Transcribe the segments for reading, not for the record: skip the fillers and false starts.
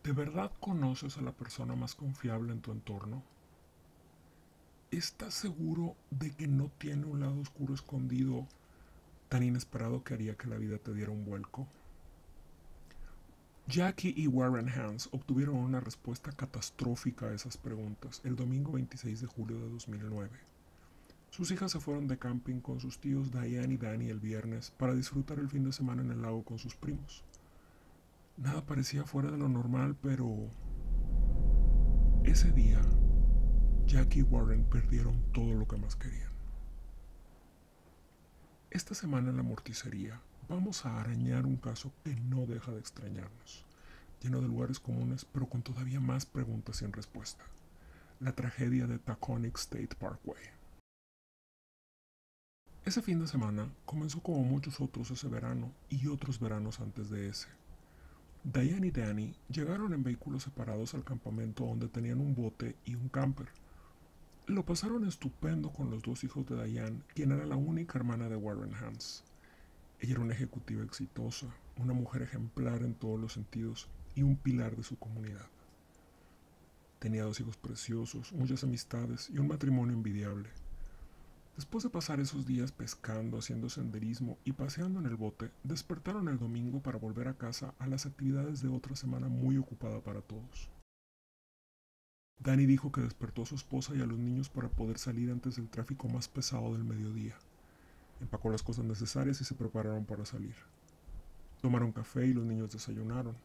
¿De verdad conoces a la persona más confiable en tu entorno? ¿Estás seguro de que no tiene un lado oscuro escondido tan inesperado que haría que la vida te diera un vuelco? Jackie y Warren Hans obtuvieron una respuesta catastrófica a esas preguntas el domingo 26 de julio de 2009. Sus hijas se fueron de camping con sus tíos Diane y Danny el viernes para disfrutar el fin de semana en el lago con sus primos. Nada parecía fuera de lo normal, pero ese día Jackie y Warren perdieron todo lo que más querían. Esta semana en la morticería vamos a arañar un caso que no deja de extrañarnos, lleno de lugares comunes pero con todavía más preguntas sin respuesta. La tragedia de Taconic State Parkway. Ese fin de semana comenzó como muchos otros ese verano y otros veranos antes de ese. Diane y Danny llegaron en vehículos separados al campamento donde tenían un bote y un camper. Lo pasaron estupendo con los dos hijos de Diane, quien era la única hermana de Warren Hans. Ella era una ejecutiva exitosa, una mujer ejemplar en todos los sentidos y un pilar de su comunidad. Tenía 2 hijos preciosos, muchas amistades y un matrimonio envidiable. Después de pasar esos días pescando, haciendo senderismo y paseando en el bote, despertaron el domingo para volver a casa a las actividades de otra semana muy ocupada para todos. Danny dijo que despertó a su esposa y a los niños para poder salir antes del tráfico más pesado del mediodía. Empacó las cosas necesarias y se prepararon para salir. Tomaron café y los niños desayunaron.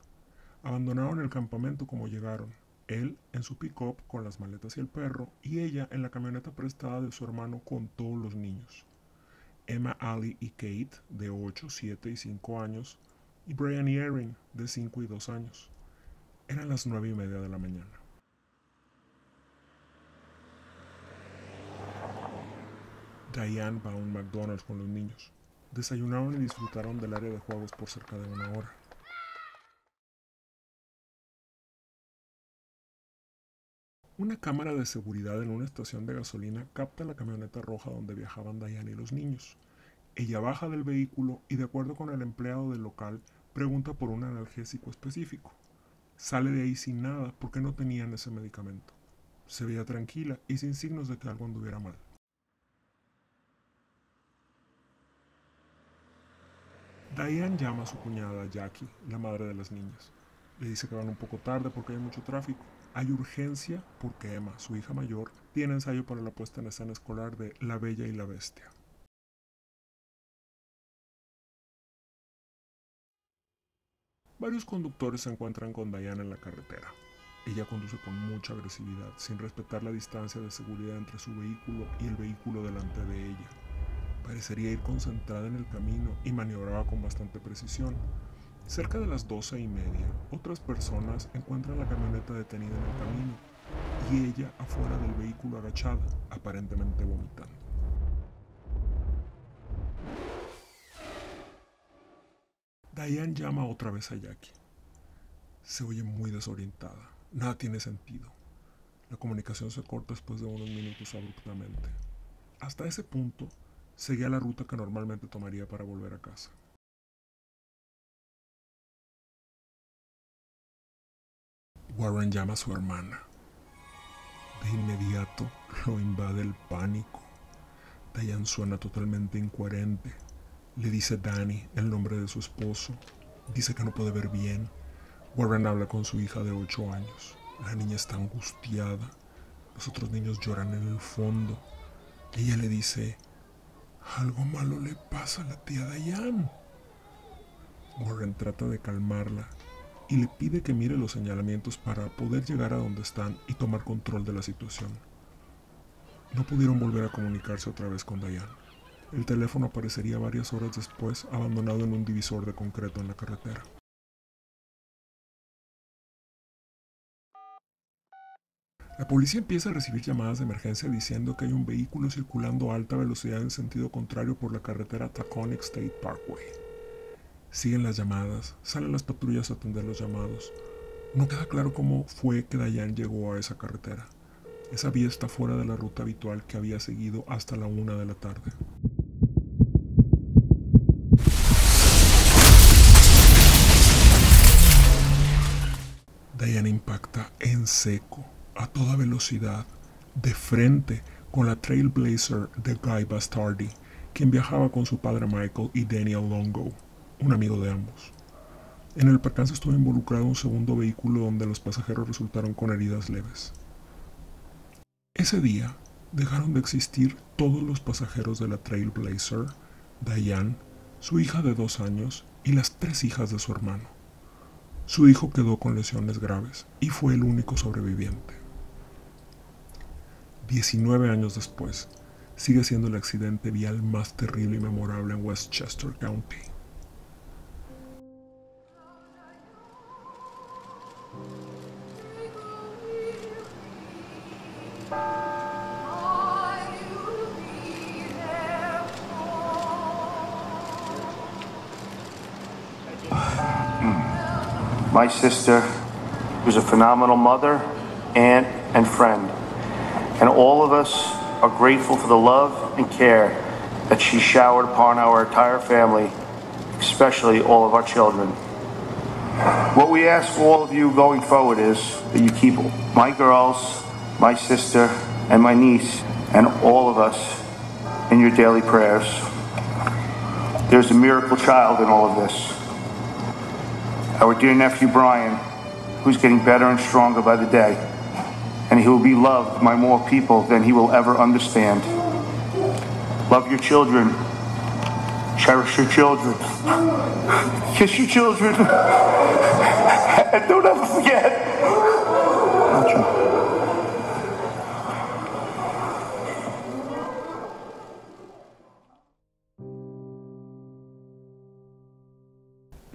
Abandonaron el campamento como llegaron, él en su pick-up con las maletas y el perro, y ella en la camioneta prestada de su hermano con todos los niños. Emma, Ali y Kate, de 8, 7 y 5 años, y Brian y Erin, de 5 y 2 años. Eran las 9:30 de la mañana. Diane va a un McDonald's con los niños. Desayunaron y disfrutaron del área de juegos por cerca de 1 hora. Una cámara de seguridad en una estación de gasolina capta la camioneta roja donde viajaban Diane y los niños. Ella baja del vehículo y, de acuerdo con el empleado del local, pregunta por un analgésico específico. Sale de ahí sin nada porque no tenían ese medicamento. Se veía tranquila y sin signos de que algo anduviera mal. Diane llama a su cuñada Jackie, la madre de las niñas. Le dice que van un poco tarde porque hay mucho tráfico. Hay urgencia porque Emma, su hija mayor, tiene ensayo para la puesta en escena escolar de La Bella y la Bestia. Varios conductores se encuentran con Diane en la carretera. Ella conduce con mucha agresividad, sin respetar la distancia de seguridad entre su vehículo y el vehículo delante de ella. Parecía ir concentrada en el camino y maniobraba con bastante precisión. Cerca de las 12:30, otras personas encuentran la camioneta detenida en el camino y ella afuera del vehículo agachada, aparentemente vomitando. Diane llama otra vez a Jackie. Se oye muy desorientada. Nada tiene sentido. La comunicación se corta después de unos minutos abruptamente. Hasta ese punto, seguía la ruta que normalmente tomaría para volver a casa. Warren llama a su hermana. De inmediato lo invade el pánico. Diane suena totalmente incoherente. Le dice Danny el nombre de su esposo. Dice que no puede ver bien. Warren habla con su hija de 8 años. La niña está angustiada. Los otros niños lloran en el fondo. Ella le dice: algo malo le pasa a la tía Diane. Warren trata de calmarla y le pide que mire los señalamientos para poder llegar a donde están y tomar control de la situación. No pudieron volver a comunicarse otra vez con Diane. El teléfono aparecería varias horas después, abandonado en un divisor de concreto en la carretera. La policía empieza a recibir llamadas de emergencia diciendo que hay un vehículo circulando a alta velocidad en sentido contrario por la carretera Taconic State Parkway. Siguen las llamadas, salen las patrullas a atender los llamados. No queda claro cómo fue que Diane llegó a esa carretera. Esa vía está fuera de la ruta habitual que había seguido hasta la 1 de la tarde. Diane impacta en seco, a toda velocidad, de frente con la Trailblazer de Guy Bastardi, quien viajaba con su padre Michael y Daniel Longo, un amigo de ambos. En el percance estuvo involucrado un segundo vehículo donde los pasajeros resultaron con heridas leves. Ese día dejaron de existir todos los pasajeros de la Trailblazer, Diane, su hija de 2 años y las 3 hijas de su hermano. Su hijo quedó con lesiones graves y fue el único sobreviviente. 19 años después, sigue siendo el accidente vial más terrible y memorable en Westchester County. My sister was a phenomenal mother, aunt, and friend. And all of us are grateful for the love and care that she showered upon our entire family, especially all of our children. What we ask for all of you going forward is that you keep my girls, my sister, and my niece, and all of us in your daily prayers. There's a miracle child in all of this. Our dear nephew Brian, who's getting better and stronger by the day, and he will be loved by more people than he will ever understand. Love your children. Cherish your children. Kiss your children. And don't ever forget.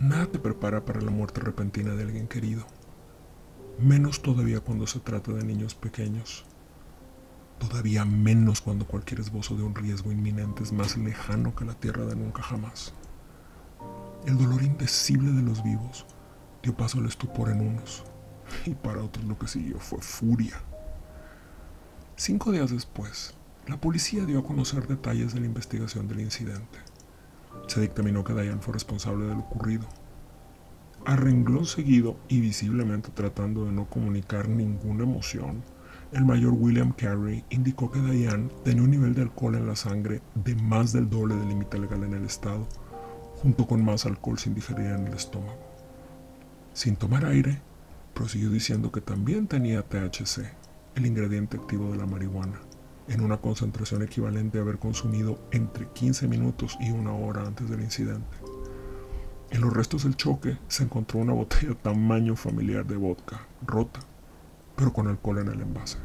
Nada te prepara para la muerte repentina de alguien querido, menos todavía cuando se trata de niños pequeños, todavía menos cuando cualquier esbozo de un riesgo inminente es más lejano que la tierra de nunca jamás. El dolor indecible de los vivos dio paso al estupor en unos, y para otros lo que siguió fue furia. 5 días después, la policía dio a conocer detalles de la investigación del incidente. Se dictaminó que Diane fue responsable de lo ocurrido. A renglón seguido y visiblemente tratando de no comunicar ninguna emoción, el mayor William Carey indicó que Diane tenía un nivel de alcohol en la sangre de más del doble del límite legal en el estado, junto con más alcohol sin digerir en el estómago. Sin tomar aire, prosiguió diciendo que también tenía THC, el ingrediente activo de la marihuana, en una concentración equivalente a haber consumido entre 15 minutos y 1 hora antes del incidente. En los restos del choque se encontró una botella tamaño familiar de vodka, rota, pero con alcohol en el envase.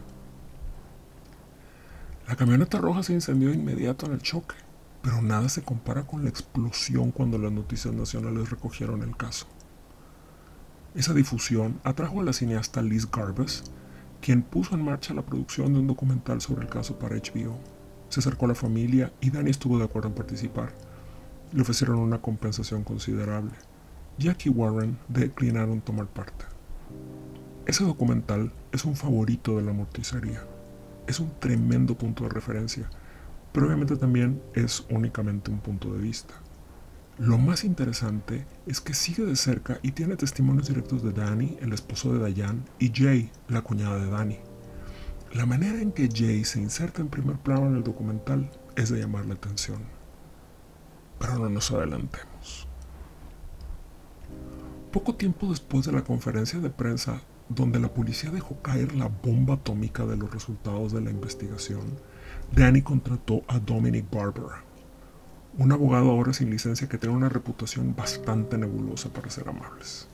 La camioneta roja se incendió de inmediato en el choque, pero nada se compara con la explosión cuando las noticias nacionales recogieron el caso. Esa difusión atrajo a la cineasta Liz Garbus, quien puso en marcha la producción de un documental sobre el caso para HBO. Se acercó a la familia y Danny estuvo de acuerdo en participar. Le ofrecieron una compensación considerable. Jack y Warren declinaron tomar parte. Ese documental es un favorito de la morticería. Es un tremendo punto de referencia, pero obviamente también es únicamente un punto de vista. Lo más interesante es que sigue de cerca y tiene testimonios directos de Danny, el esposo de Diane, y Jay, la cuñada de Danny. La manera en que Jay se inserta en primer plano en el documental es de llamar la atención. Pero no nos adelantemos. Poco tiempo después de la conferencia de prensa donde la policía dejó caer la bomba atómica de los resultados de la investigación, Danny contrató a Dominic Barbera, un abogado ahora sin licencia que tiene una reputación bastante nebulosa para ser amables.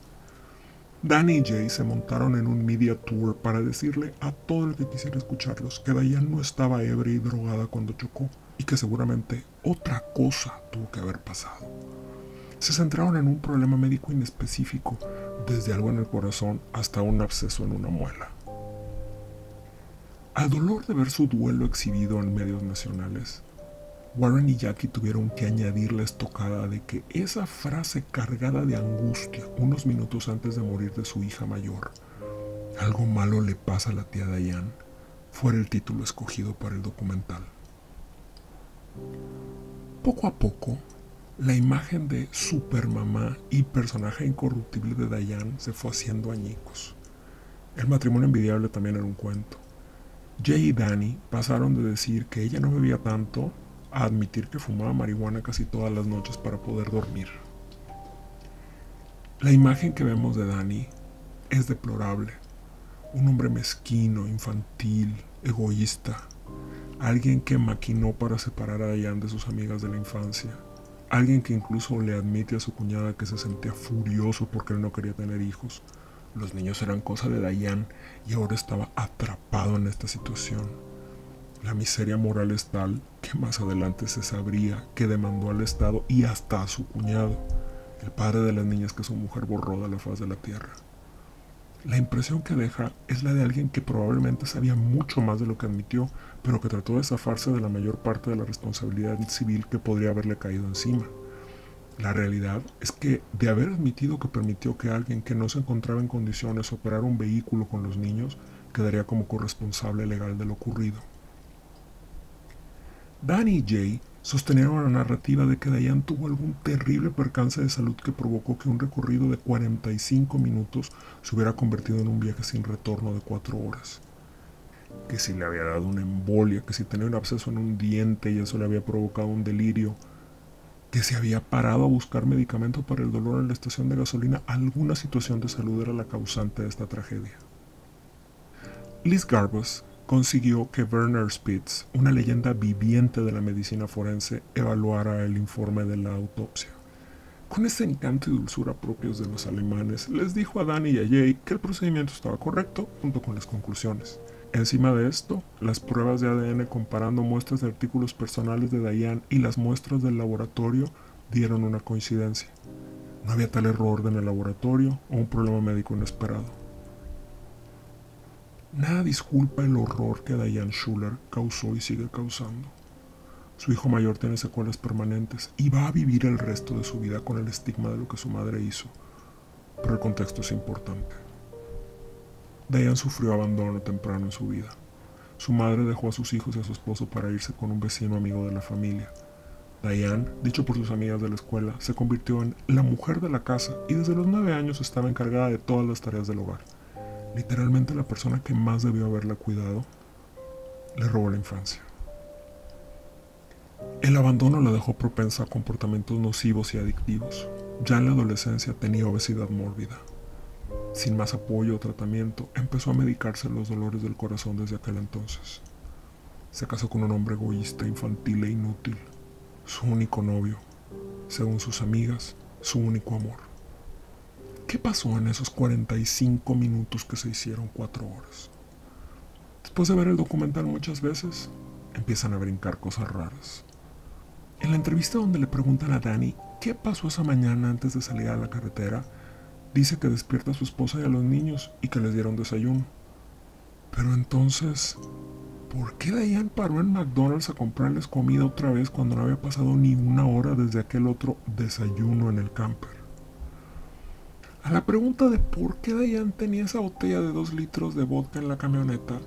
Danny y Jay se montaron en un media tour para decirle a todo el que quisiera escucharlos que Diane no estaba ebria y drogada cuando chocó y que seguramente otra cosa tuvo que haber pasado. Se centraron en un problema médico inespecífico, desde algo en el corazón hasta un absceso en una muela. Al dolor de ver su duelo exhibido en medios nacionales, Warren y Jackie tuvieron que añadir la estocada de que esa frase cargada de angustia unos minutos antes de morir de su hija mayor, "algo malo le pasa a la tía Diane", fuera el título escogido para el documental. Poco a poco, la imagen de supermamá y personaje incorruptible de Diane se fue haciendo añicos. El matrimonio envidiable también era un cuento. Jay y Danny pasaron de decir que ella no bebía tanto a admitir que fumaba marihuana casi todas las noches para poder dormir. La imagen que vemos de Danny es deplorable. Un hombre mezquino, infantil, egoísta. Alguien que maquinó para separar a Diane de sus amigas de la infancia. Alguien que incluso le admite a su cuñada que se sentía furioso porque él no quería tener hijos. Los niños eran cosa de Diane y ahora estaba atrapado en esta situación. La miseria moral es tal que más adelante se sabría que demandó al Estado y hasta a su cuñado, el padre de las niñas que su mujer borró de la faz de la tierra. La impresión que deja es la de alguien que probablemente sabía mucho más de lo que admitió, pero que trató de zafarse de la mayor parte de la responsabilidad civil que podría haberle caído encima. La realidad es que, de haber admitido que permitió que alguien que no se encontraba en condiciones operara un vehículo con los niños, quedaría como corresponsable legal de lo ocurrido. Danny y Jay sostenieron la narrativa de que Diane tuvo algún terrible percance de salud que provocó que un recorrido de 45 minutos se hubiera convertido en un viaje sin retorno de 4 horas. Que si le había dado una embolia, que si tenía un absceso en un diente y eso le había provocado un delirio, que se había parado a buscar medicamento para el dolor en la estación de gasolina, alguna situación de salud era la causante de esta tragedia. Liz Garbus consiguió que Werner Spitz, una leyenda viviente de la medicina forense, evaluara el informe de la autopsia. Con ese encanto y dulzura propios de los alemanes, les dijo a Danny y a Jay que el procedimiento estaba correcto, junto con las conclusiones. Encima de esto, las pruebas de ADN comparando muestras de artículos personales de Diane y las muestras del laboratorio dieron una coincidencia. No había tal error en el laboratorio o un problema médico inesperado. Nada disculpa el horror que Diane Schuller causó y sigue causando. Su hijo mayor tiene secuelas permanentes y va a vivir el resto de su vida con el estigma de lo que su madre hizo. Pero el contexto es importante. Diane sufrió abandono temprano en su vida. Su madre dejó a sus hijos y a su esposo para irse con un vecino amigo de la familia. Diane, dicho por sus amigas de la escuela, se convirtió en la mujer de la casa y desde los 9 años estaba encargada de todas las tareas del hogar. Literalmente la persona que más debió haberla cuidado le robó la infancia. El abandono la dejó propensa a comportamientos nocivos y adictivos. Ya en la adolescencia tenía obesidad mórbida. Sin más apoyo o tratamiento, empezó a medicarse los dolores del corazón desde aquel entonces. Se casó con un hombre egoísta, infantil e inútil. Su único novio, según sus amigas, su único amor. ¿Qué pasó en esos 45 minutos que se hicieron 4 horas? Después de ver el documental muchas veces, empiezan a brincar cosas raras. En la entrevista donde le preguntan a Danny qué pasó esa mañana antes de salir a la carretera, dice que despierta a su esposa y a los niños y que les dieron desayuno. Pero entonces, ¿por qué Diane paró en McDonald's a comprarles comida otra vez cuando no había pasado ni una hora desde aquel otro desayuno en el camper? A la pregunta de por qué Diane tenía esa botella de 2 litros de vodka en la camioneta,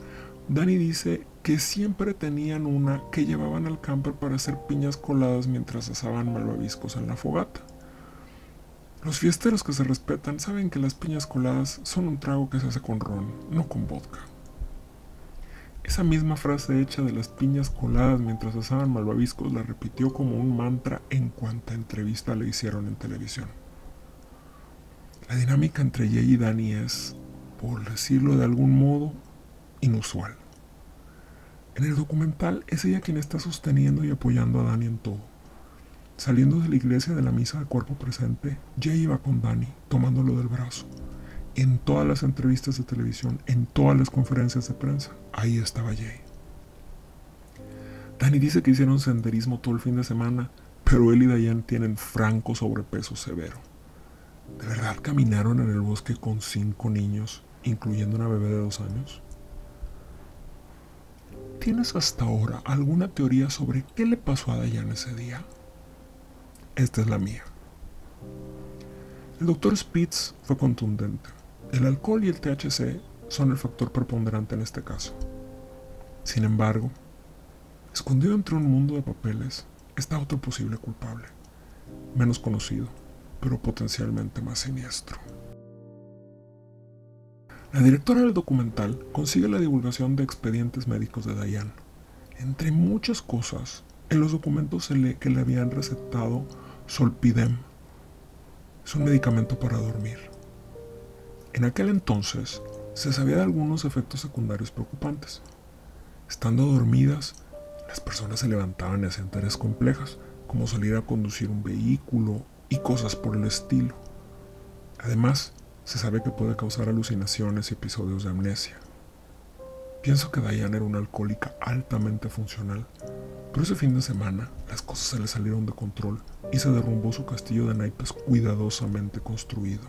Danny dice que siempre tenían una que llevaban al camper para hacer piñas coladas mientras asaban malvaviscos en la fogata. Los fiesteros que se respetan saben que las piñas coladas son un trago que se hace con ron, no con vodka. Esa misma frase hecha de las piñas coladas mientras asaban malvaviscos la repitió como un mantra en cuanta entrevista le hicieron en televisión. La dinámica entre Jay y Danny es, por decirlo de algún modo, inusual. En el documental es ella quien está sosteniendo y apoyando a Danny en todo. Saliendo de la iglesia de la misa de cuerpo presente, Jay iba con Danny, tomándolo del brazo. En todas las entrevistas de televisión, en todas las conferencias de prensa, ahí estaba Jay. Danny dice que hicieron senderismo todo el fin de semana, pero él y Diane tienen franco sobrepeso severo. ¿De verdad caminaron en el bosque con 5 niños, incluyendo una bebé de 2 años? ¿Tienes hasta ahora alguna teoría sobre qué le pasó a Diane ese día? Esta es la mía. El Dr. Spitz fue contundente. El alcohol y el THC son el factor preponderante en este caso. Sin embargo, escondido entre un mundo de papeles está otro posible culpable, menos conocido, pero potencialmente más siniestro. La directora del documental consigue la divulgación de expedientes médicos de Diane. Entre muchas cosas, en los documentos se lee que le habían recetado Zolpidem. Es un medicamento para dormir. En aquel entonces, se sabía de algunos efectos secundarios preocupantes. Estando dormidas, las personas se levantaban y hacían tareas complejas, como salir a conducir un vehículo y cosas por el estilo. Además, se sabe que puede causar alucinaciones y episodios de amnesia. Pienso que Diane era una alcohólica altamente funcional, pero ese fin de semana las cosas se le salieron de control y se derrumbó su castillo de naipes cuidadosamente construido.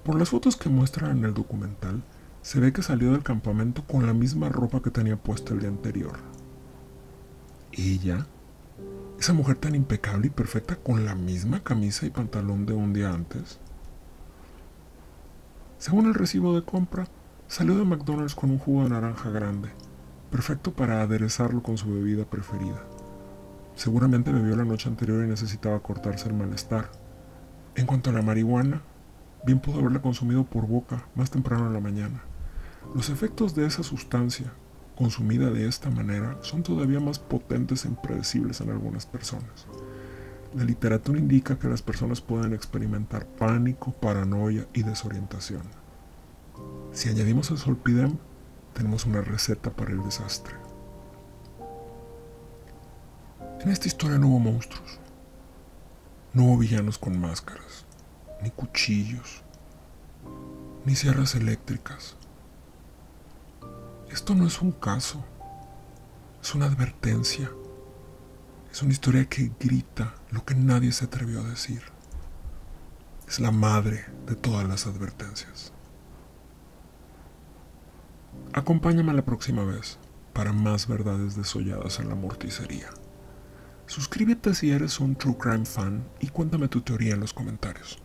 Por las fotos que muestran en el documental, se ve que salió del campamento con la misma ropa que tenía puesta el día anterior. Ella, esa mujer tan impecable y perfecta, con la misma camisa y pantalón de un día antes. Según el recibo de compra, salió de McDonald's con un jugo de naranja grande, perfecto para aderezarlo con su bebida preferida. Seguramente bebió la noche anterior y necesitaba cortarse el malestar. En cuanto a la marihuana, bien pudo haberla consumido por boca más temprano en la mañana. Los efectos de esa sustancia, consumida de esta manera, son todavía más potentes e impredecibles en algunas personas. La literatura indica que las personas pueden experimentar pánico, paranoia y desorientación. Si añadimos el Zolpidem, tenemos una receta para el desastre. En esta historia no hubo monstruos, no hubo villanos con máscaras, ni cuchillos, ni sierras eléctricas. Esto no es un caso, es una advertencia. Es una historia que grita lo que nadie se atrevió a decir. Es la madre de todas las advertencias. Acompáñame la próxima vez para más verdades desolladas en la morticería. Suscríbete si eres un True Crime fan y cuéntame tu teoría en los comentarios.